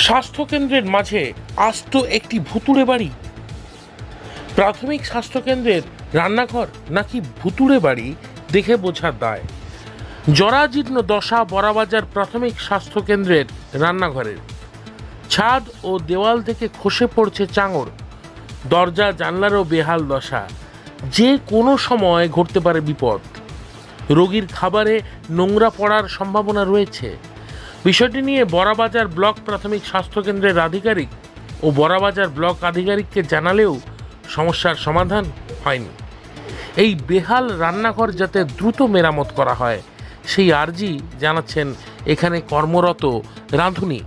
স্বাস্থ্যকেন্দ্রের মাঝে আস্ত একটি ভুতুড়ে বাড়ি। প্রাথমিক স্বাস্থ্যকেন্দ্রের রান্নাঘর নাকি ভুতুড়ে বাড়ি দেখে বোঝার দায়। জরাজীর্ণ দশা বড়াবাজার প্রাথমিক স্বাস্থ্যকেন্দ্রের রান্নাঘরের। ছাদ ও দেওয়াল থেকে খসে পড়ছে চাঙড়, দরজা জানলারও বেহাল দশা। যে কোনো সময় ঘটতে পারে বিপদ। রোগীর খাবারে নোংরা পড়ার সম্ভাবনা রয়েছে। বিষয়টি নিয়ে বড়াবাজার ব্লক প্রাথমিক স্বাস্থ্যকেন্দ্রের আধিকারিক ও বড়াবাজার ব্লক আধিকারিককে জানালেও সমস্যার সমাধান হয়নি। এই বেহাল রান্নাঘর যাতে দ্রুত মেরামত করা হয় সেই আর্জি জানাচ্ছেন এখানে কর্মরত রাঁধুনি।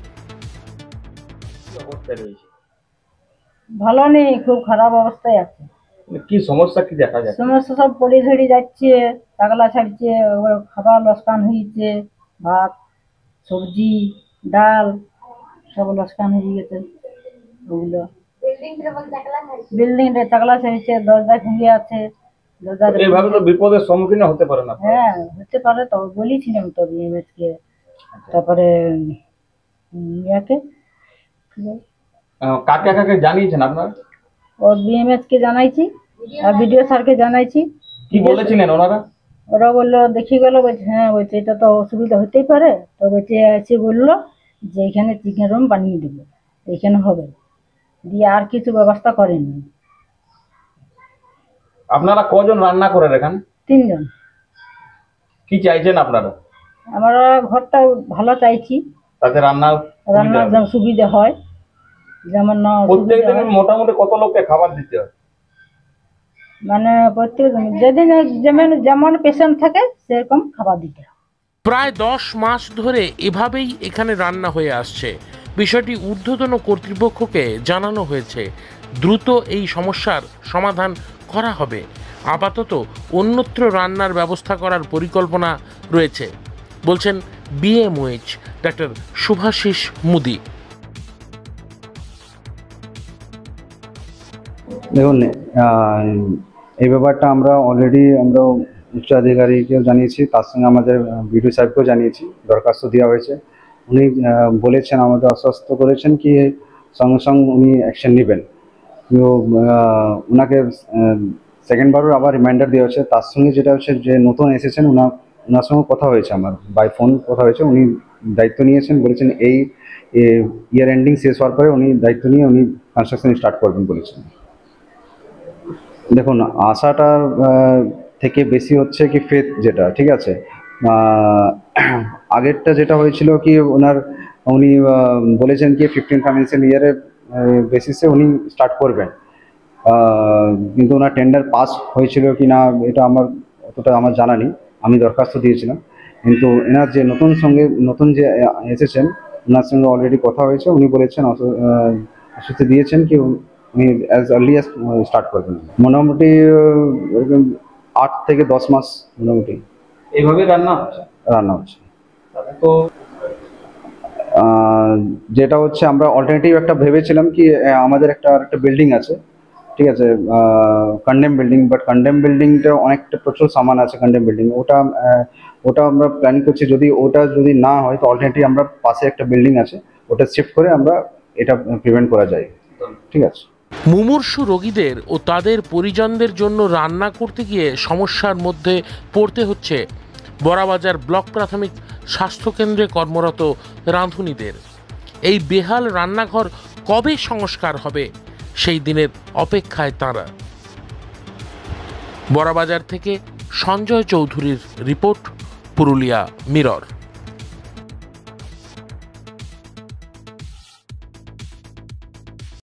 ভালো নেই, খুব খারাপ অবস্থায় আছে। কি সমস্যা কি দেখা যায়? সমস্যা সব পড়ে ঝরে যাচ্ছে, টাকলা ছাড়ছে, খাবার লোকসান হয়েছে, ভাত সবজি ডাল সব লোকসান হয়ে গেছে। ওগুলো বিল্ডিং রে টাকলা ছাড়ছে, দরজা ভেঙে আছে। এইভাবে তো বিপদের সম্মুখীন হতে পারে না। হ্যাঁ হতে পারে, তো বলেছিলাম তো বিএমএস কে, তারপরে ইয়াকে কাকে কাকে জানিয়েছেন আপনারা? ও বিএমএস কে জানাইছি আর বিডিও স্যারকে জানাইছি। কি বলেছিলেন ওনারা? ওরা বললো দেখি গেল, বলছে হ্যাঁ, বলছে এটা তো অসুবিধা হতেই পারে। তো বলছে এসে বললো যে এখানে চিকেন রুম বানিয়ে দেবো, এখানে হবে, দিয়ে আর কিছু ব্যবস্থা করেনি। আপনারা কজন রান্না করেন এখানে? 3 জন। কি চাইছেন আপনারা? আমরা ঘরটা ভালো চাইছি, তাতে রান্নার যেন সুবিধা হয়, যেমন না প্রত্যেকদিন মোটামুটি কত লোককে খাবার দিতে হয়? মানে প্রত্যেক যেদিন যেমন পেশেন্ট থাকে সেরকম খাবার দিতে হয়। প্রায় 10 মাস ধরে এভাবেই এখানে রান্না হয়ে আসছে। বিষয়টি ঊর্ধ্বতন কর্তৃপক্ষকে জানানো হয়েছে। দ্রুত এই সমস্যার সমাধান করা হবে। আপাতত অন্যত্র রান্নার ব্যবস্থা করার পরিকল্পনা রয়েছে বলছেন বিএমওএইচ ডাক্তার শুভাশিস মুদি। দেখুন, এই ব্যাপারটা আমরা অলরেডি উচ্চ আধিকারিককেও জানিয়েছি, তার সঙ্গে আমাদের বিডিও সাহেবকেও জানিয়েছি, দরখাস্ত দেওয়া হয়েছে। উনি বলেছেন, আমাদের আশ্বস্ত করেছেন কি সঙ্গে সঙ্গে উনি অ্যাকশন নেবেন। তো ওনাকে সেকেন্ডবারও আবার রিমাইন্ডার দেওয়া হয়েছে। তার সঙ্গে যেটা হচ্ছে যে নতুন এসেছেন ওনার সঙ্গে কথা হয়েছে, আমার বাই ফোন কথা হয়েছে। উনি দায়িত্ব নিয়েছেন, বলেছেন এই ইয়ার এন্ডিং শেষ হওয়ার পরে উনি দায়িত্ব নিয়ে উনি কনস্ট্রাকশন স্টার্ট করবেন বলেছেন। দেখুন, আশাটা থেকে বেশি হচ্ছে কি ফেথ, যেটা ঠিক আছে। আগেরটা যেটা হয়েছিল কি উনি বলেছেন কি 15 ফাইন্যান্সিয়াল ইয়ারের বেসিসে উনি স্টার্ট করবেন, কিন্তু ওনার টেন্ডার পাস হয়েছিল কি না এটা অতটা আমার জানা নেই। আমি দরখাস্ত দিয়েছিলাম, কিন্তু এনার যে নতুন যে এসেছেন ওনার সঙ্গে অলরেডি কথা হয়েছে। উনি বলেছেন, আশ্বস্তি দিয়েছেন কি উনি অ্যাজ আর্লি অ্যাজ স্টার্ট করবেন। মোটামুটি 8 থেকে 10 মাস মোটামুটি এইভাবে রান্না হচ্ছে। তো যেটা হচ্ছে আমরা অল্টারনেটিভ একটা ভেবেছিলাম কি আমাদের একটা বিল্ডিং আছে, ঠিক আছে, কন্ডেম বিল্ডিং। বাট কন্ডেম বিল্ডিংটা অনেকটা প্রচুর সামান আছে কন্ডেম বিল্ডিং, ওটা আমরা প্ল্যান করছি। ওটা যদি না হয় তো অল্টারনেটিভ আমরা পাশে একটা বিল্ডিং আছে, ওটা শিফট করে আমরা এটা প্রিভেন্ট করা যায়। ঠিক আছে। মুমূর্ষু রোগীদের ও তাদের পরিজনদের জন্য রান্না করতে গিয়ে সমস্যার মধ্যে পড়তে হচ্ছে বড়াবাজার ব্লক প্রাথমিক স্বাস্থ্যকেন্দ্রে কর্মরত রাঁধুনিদের। এই বেহাল রান্নাঘর কবে সংস্কার হবে সেই দিনের অপেক্ষায় তাঁরা। বড়াবাজার থেকে সঞ্জয় চৌধুরীর রিপোর্ট, পুরুলিয়া মিরর।